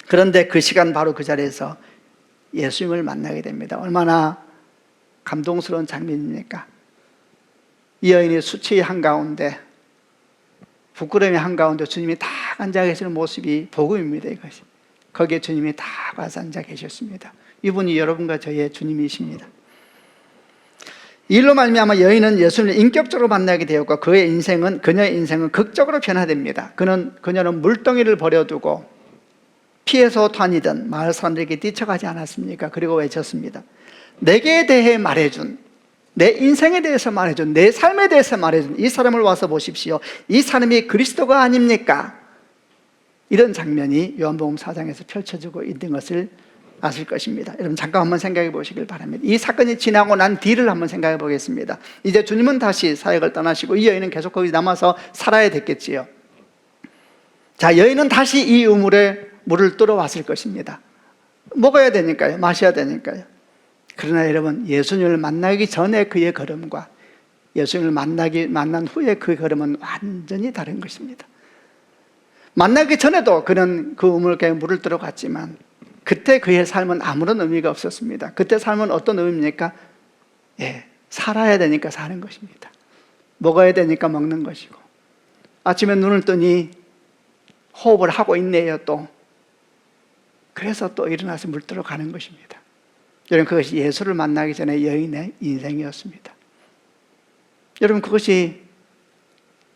그런데 그 시간 바로 그 자리에서 예수님을 만나게 됩니다. 얼마나 감동스러운 장면입니까? 이 여인이 수치의 한가운데, 부끄러움의 한가운데 주님이 딱 앉아 계시는 모습이 복음입니다. 이것이. 거기에 주님이 딱 와서 앉아 계셨습니다. 이분이 여러분과 저의 주님이십니다. 이 일로 말미암아 여인은 예수님을 인격적으로 만나게 되었고 그녀의 인생은 극적으로 변화됩니다. 그녀는 물동이를 버려두고 피해서 다니던 마을 사람들에게 뛰쳐가지 않았습니까? 그리고 외쳤습니다. 내게 대해 말해준, 내 인생에 대해서 말해준, 내 삶에 대해서 말해준 이 사람을 와서 보십시오. 이 사람이 그리스도가 아닙니까? 이런 장면이 요한복음 4장에서 펼쳐지고 있는 것을 아실 것입니다. 여러분 잠깐 한번 생각해 보시길 바랍니다. 이 사건이 지나고 난 뒤를 한번 생각해 보겠습니다. 이제 주님은 다시 사역을 떠나시고 이 여인은 계속 거기 남아서 살아야 됐겠지요. 자, 여인은 다시 이 우물에 물을 뜨러 왔을 것입니다. 먹어야 되니까요. 마셔야 되니까요. 그러나 여러분, 예수님을 만나기 전에 그의 걸음과 예수님을 만난 후에 그 걸음은 완전히 다른 것입니다. 만나기 전에도 그는 그 우물가에 물을 뜨러 갔지만 그때 그의 삶은 아무런 의미가 없었습니다. 그때 삶은 어떤 의미입니까? 살아야 되니까 사는 것입니다. 먹어야 되니까 먹는 것이고, 아침에 눈을 뜨니 호흡을 하고 있네요 또. 그래서 또 일어나서 물 뜨러 가는 것입니다. 여러분, 그것이 예수를 만나기 전에 여인의 인생이었습니다. 여러분, 그것이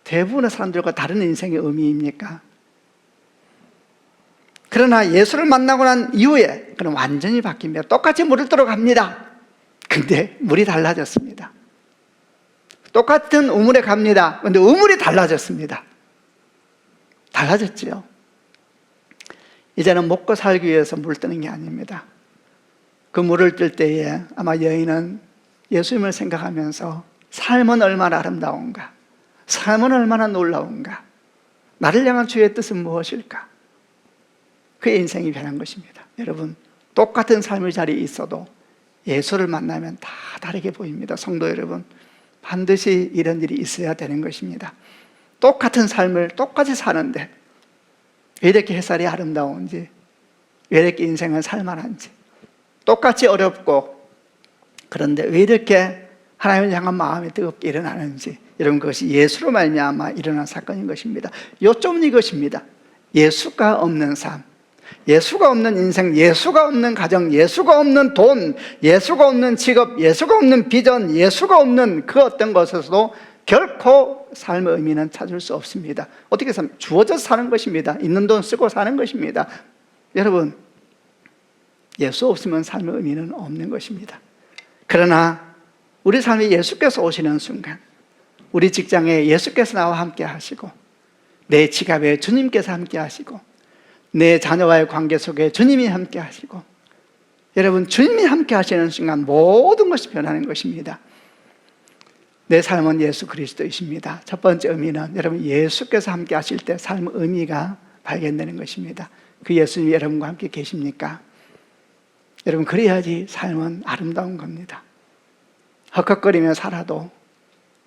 대부분의 사람들과 다른 인생의 의미입니까? 그러나 예수를 만나고 난 이후에 그는 완전히 바뀝니다. 똑같이 물을 뜨러 갑니다. 근데 물이 달라졌습니다. 똑같은 우물에 갑니다. 근데 우물이 달라졌습니다. 달라졌지요. 이제는 먹고 살기 위해서 물 뜨는 게 아닙니다. 그 물을 뜰 때에 아마 여인은 예수님을 생각하면서 삶은 얼마나 아름다운가, 삶은 얼마나 놀라운가, 나를 향한 주의 뜻은 무엇일까? 그의 인생이 변한 것입니다. 여러분, 똑같은 삶의 자리에 있어도 예수를 만나면 다 다르게 보입니다. 성도 여러분, 반드시 이런 일이 있어야 되는 것입니다. 똑같은 삶을 똑같이 사는데 왜 이렇게 햇살이 아름다운지, 왜 이렇게 인생은 살만한지, 똑같이 어렵고 그런데 왜 이렇게 하나님을 향한 마음이 뜨겁게 일어나는지, 여러분 그것이 예수로 말미암아 일어난 사건인 것입니다. 요점은 이것입니다. 예수가 없는 삶, 예수가 없는 인생, 예수가 없는 가정, 예수가 없는 돈, 예수가 없는 직업, 예수가 없는 비전, 예수가 없는 그 어떤 것에서도 결코 삶의 의미는 찾을 수 없습니다. 어떻게 사면 주어져서 사는 것입니다. 있는 돈 쓰고 사는 것입니다. 여러분, 예수 없으면 삶의 의미는 없는 것입니다. 그러나 우리 삶에 예수께서 오시는 순간, 우리 직장에 예수께서 나와 함께 하시고, 내 지갑에 주님께서 함께 하시고, 내 자녀와의 관계 속에 주님이 함께 하시고, 여러분 주님이 함께 하시는 순간 모든 것이 변하는 것입니다. 내 삶은 예수 그리스도이십니다. 첫 번째 의미는 여러분 예수께서 함께 하실 때 삶의 의미가 발견되는 것입니다. 그 예수님이 여러분과 함께 계십니까? 여러분 그래야지 삶은 아름다운 겁니다. 헉헉거리며 살아도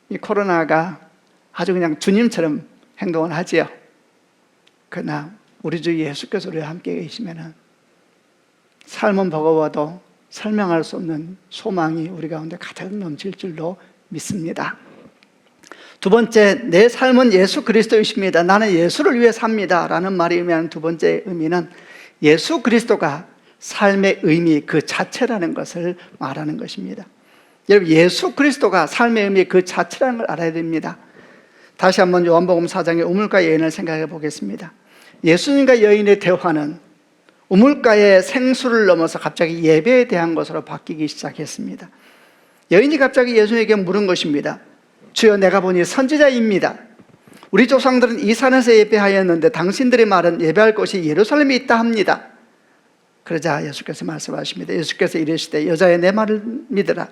이 코로나가 아주 그냥 주님처럼 행동을 하지요. 그러나 우리 주 예수께서 우리와 함께 계시면은 삶은 버거워도 설명할 수 없는 소망이 우리 가운데 가득 넘칠 줄로 믿습니다. 두 번째, 내 삶은 예수 그리스도이십니다. 나는 예수를 위해 삽니다 라는 말이 의미하는 두 번째 의미는 예수 그리스도가 삶의 의미 그 자체라는 것을 말하는 것입니다. 여러분 예수 그리스도가 삶의 의미 그 자체라는 걸 알아야 됩니다. 다시 한번 요한복음 4장의 우물가 여인을 생각해 보겠습니다. 예수님과 여인의 대화는 우물가의 생수를 넘어서 갑자기 예배에 대한 것으로 바뀌기 시작했습니다. 여인이 갑자기 예수님에게 물은 것입니다. 주여, 내가 보니 선지자입니다. 우리 조상들은 이 산에서 예배하였는데 당신들의 말은 예배할 곳이 예루살렘에 있다 합니다. 그러자 예수께서 말씀하십니다. 예수께서 이르시되 여자여, 내 말을 믿으라.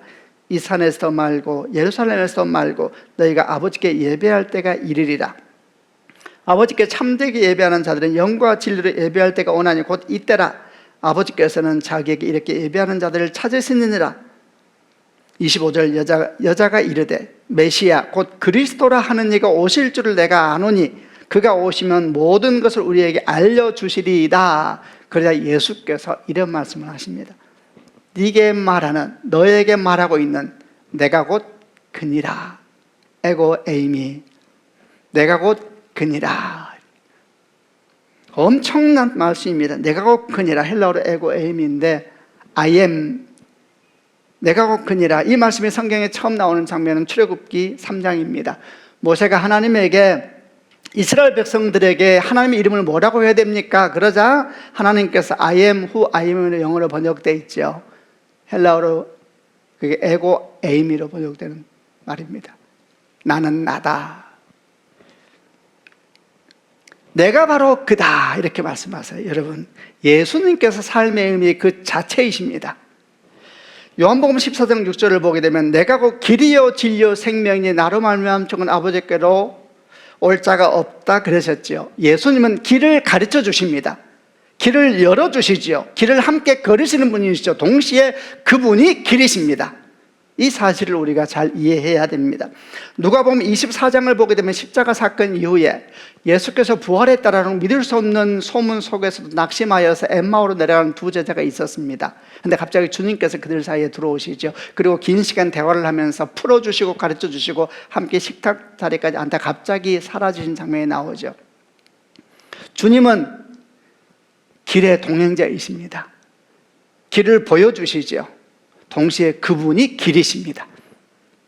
이 산에서 말고 예루살렘에서 말고 너희가 아버지께 예배할 때가 이르리라. 아버지께 참되게 예배하는 자들은 영과 진리로 예배할 때가 오나니 곧 이때라. 아버지께서는 자기에게 이렇게 예배하는 자들을 찾으시느니라. 25절 여자가 이르되 메시아 곧 그리스도라 하는 이가 오실 줄을 내가 아노니 그가 오시면 모든 것을 우리에게 알려주시리이다. 그러자 예수께서 이런 말씀을 하십니다. 네게 말하는, 너에게 말하고 있는 내가 곧 그니라. 에고 에이미, 내가 곧 그니라. 엄청난 말씀입니다. 내가 곧 그니라. 헬라어로 에고 에이미인데 I am, 내가 곧 그니라. 이 말씀이 성경에 처음 나오는 장면은 출애굽기 3장입니다. 모세가 하나님에게 이스라엘 백성들에게 하나님의 이름을 뭐라고 해야 됩니까? 그러자 하나님께서 I am who I am으로 영어로 번역되어 있죠. 헬라어로 그게 에고 에이미로 번역되는 말입니다. 나는 나다. 내가 바로 그다. 이렇게 말씀하세요. 여러분, 예수님께서 삶의 의미 그 자체이십니다. 요한복음 14장 6절을 보게 되면 내가 곧 길이요 진리요 생명이니 나로 말미암아 죽은 아버지께로 올 자가 없다 그러셨지요. 예수님은 길을 가르쳐 주십니다. 길을 열어주시지요. 길을 함께 걸으시는 분이시죠. 동시에 그분이 길이십니다. 이 사실을 우리가 잘 이해해야 됩니다. 누가복음 24장을 보게 되면 십자가 사건 이후에 예수께서 부활했다라는 믿을 수 없는 소문 속에서도 낙심하여서 엠마오로 내려가는 두 제자가 있었습니다. 그런데 갑자기 주님께서 그들 사이에 들어오시죠. 그리고 긴 시간 대화를 하면서 풀어주시고 가르쳐주시고 함께 식탁 자리까지 앉아 갑자기 사라지신 장면이 나오죠. 주님은 길의 동행자이십니다. 길을 보여주시죠. 동시에 그분이 길이십니다.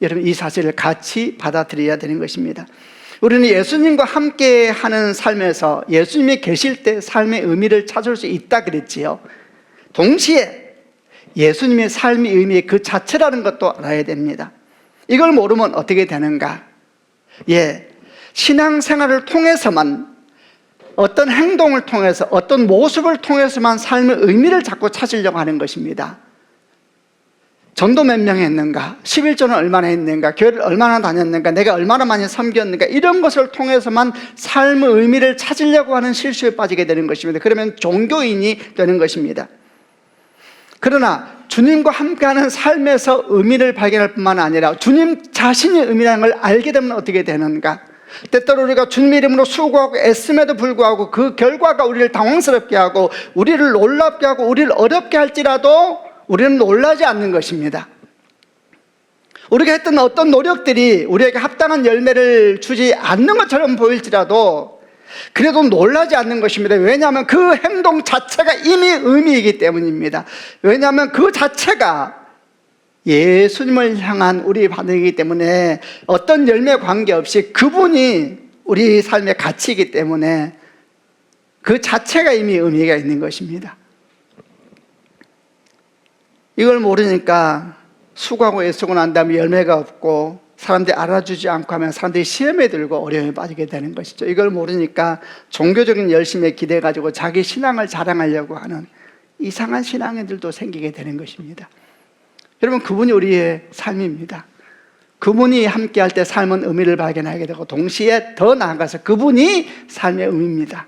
여러분, 이 사실을 같이 받아들여야 되는 것입니다. 우리는 예수님과 함께 하는 삶에서 예수님이 계실 때 삶의 의미를 찾을 수 있다 그랬지요. 동시에 예수님의 삶의 의미 그 자체라는 것도 알아야 됩니다. 이걸 모르면 어떻게 되는가? 신앙생활을 통해서만, 어떤 행동을 통해서, 어떤 모습을 통해서만 삶의 의미를 자꾸 찾으려고 하는 것입니다. 전도 몇 명 했는가? 11조는 얼마나 했는가? 교회를 얼마나 다녔는가? 내가 얼마나 많이 섬겼는가? 이런 것을 통해서만 삶의 의미를 찾으려고 하는 실수에 빠지게 되는 것입니다. 그러면 종교인이 되는 것입니다. 그러나 주님과 함께하는 삶에서 의미를 발견할 뿐만 아니라 주님 자신의 의미라는 걸 알게 되면 어떻게 되는가? 때때로 우리가 주님의 이름으로 수고하고 애씀에도 불구하고 그 결과가 우리를 당황스럽게 하고 우리를 놀랍게 하고 우리를 어렵게 할지라도 우리는 놀라지 않는 것입니다. 우리가 했던 어떤 노력들이 우리에게 합당한 열매를 주지 않는 것처럼 보일지라도 그래도 놀라지 않는 것입니다. 왜냐하면 그 행동 자체가 이미 의미이기 때문입니다. 왜냐하면 그 자체가 예수님을 향한 우리 반응이기 때문에 어떤 열매 관계없이 그분이 우리 삶의 가치이기 때문에 그 자체가 이미 의미가 있는 것입니다. 이걸 모르니까 수고하고 애쓰고 난 다음에 열매가 없고 사람들이 알아주지 않고 하면 사람들이 시험에 들고 어려움에 빠지게 되는 것이죠. 이걸 모르니까 종교적인 열심에 기대가지고 자기 신앙을 자랑하려고 하는 이상한 신앙인들도 생기게 되는 것입니다. 여러분, 그분이 우리의 삶입니다. 그분이 함께할 때 삶은 의미를 발견하게 되고 동시에 더 나아가서 그분이 삶의 의미입니다.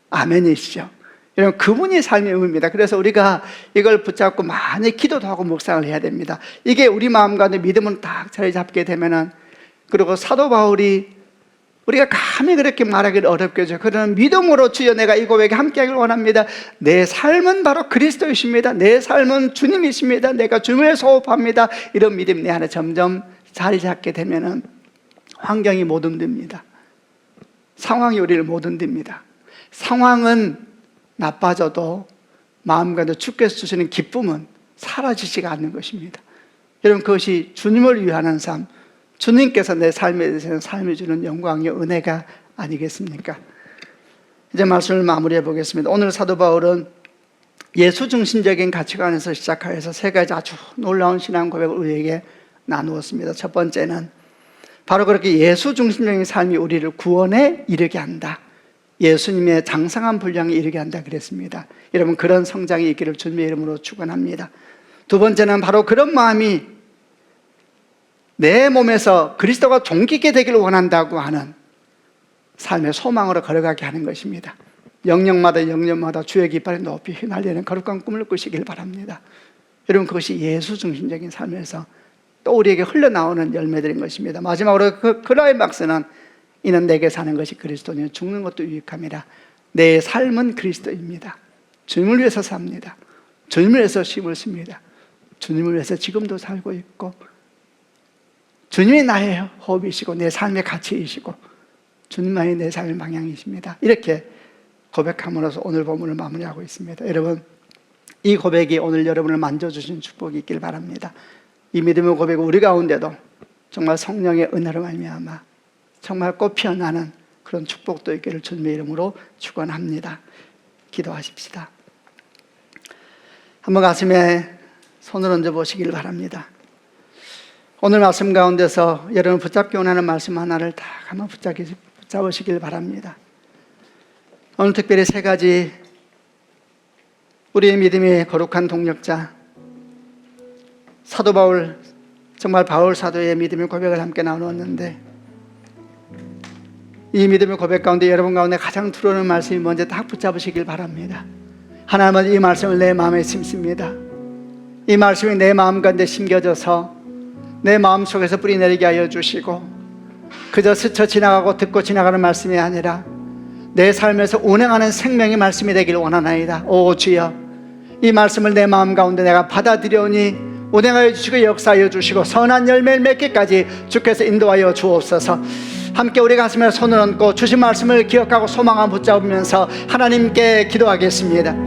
아멘이시죠? 여러분, 그분이 삶의 의미입니다. 그래서 우리가 이걸 붙잡고 많이 기도도 하고 묵상을 해야 됩니다. 이게 우리 마음 가운데 믿음을 딱 자리 잡게 되면은, 그리고 사도 바울이 우리가 감히 그렇게 말하기를 어렵게 해서 그런 믿음으로 주여 내가 이 고백에 함께하기를 원합니다. 내 삶은 바로 그리스도이십니다. 내 삶은 주님이십니다. 내가 주님을 소업합니다. 이런 믿음이 내 안에 점점 자리 잡게 되면은 환경이 못 흔듭니다. 상황이 우리를 못 흔듭니다. 상황은 나빠져도 마음 가운데 주께서 주시는 기쁨은 사라지지가 않는 것입니다. 여러분, 그것이 주님을 위하는 삶, 주님께서 내 삶에 대해서는 삶을 주는 영광의 은혜가 아니겠습니까? 이제 말씀을 마무리해 보겠습니다. 오늘 사도 바울은 예수 중심적인 가치관에서 시작하여서 세 가지 아주 놀라운 신앙 고백을 우리에게 나누었습니다. 첫 번째는 바로 그렇게 예수 중심적인 삶이 우리를 구원에 이르게 한다. 예수님의 장성한 분량에 이르게 한다 그랬습니다. 여러분, 그런 성장이 있기를 주님의 이름으로 축원합니다. 두 번째는 바로 그런 마음이 내 몸에서 그리스도가 존귀케 되기를 원한다고 하는 삶의 소망으로 걸어가게 하는 것입니다. 영역마다 주의 깃발에 높이 휘날리는 거룩한 꿈을 꾸시길 바랍니다. 여러분, 그것이 예수 중심적인 삶에서 또 우리에게 흘러나오는 열매들인 것입니다. 마지막으로 그 클라이막스는 이는 내게 사는 것이 그리스도니 죽는 것도 유익함이라. 내 삶은 그리스도입니다. 주님을 위해서 삽니다. 주님을 위해서 힘을 씁니다. 주님을 위해서 지금도 살고 있고 주님이 나의 호흡이시고 내 삶의 가치이시고 주님만이 내 삶의 방향이십니다. 이렇게 고백함으로써 오늘 본문을 마무리하고 있습니다. 여러분, 이 고백이 오늘 여러분을 만져주신 축복이 있길 바랍니다. 이 믿음의 고백은 우리 가운데도 정말 성령의 은혜로 말미암아 정말 꽃 피어나는 그런 축복도 있기를 주님의 이름으로 축원합니다. 기도하십시다. 한번 가슴에 손을 얹어 보시길 바랍니다. 오늘 말씀 가운데서 여러분 붙잡기 원하는 말씀 하나를 다 한번 붙잡으시길 바랍니다. 오늘 특별히 세 가지 우리의 믿음의 거룩한 동력자 사도 바울, 정말 바울 사도의 믿음의 고백을 함께 나누었는데 이 믿음의 고백 가운데 여러분 가운데 가장 들어오는 말씀이 먼저 딱 붙잡으시길 바랍니다. 하나님은 이 말씀을 내 마음에 심습니다. 이 말씀이 내 마음 가운데 심겨져서 내 마음속에서 뿌리내리게 하여 주시고 그저 스쳐 지나가고 듣고 지나가는 말씀이 아니라 내 삶에서 운행하는 생명의 말씀이 되기를 원하나이다. 오 주여, 이 말씀을 내 마음 가운데 내가 받아들여오니 운행하여 주시고 역사하여 주시고 선한 열매를 맺기까지 주께서 인도하여 주옵소서. 함께 우리 가슴에 손을 얹고 주신 말씀을 기억하고 소망을 붙잡으면서 하나님께 기도하겠습니다.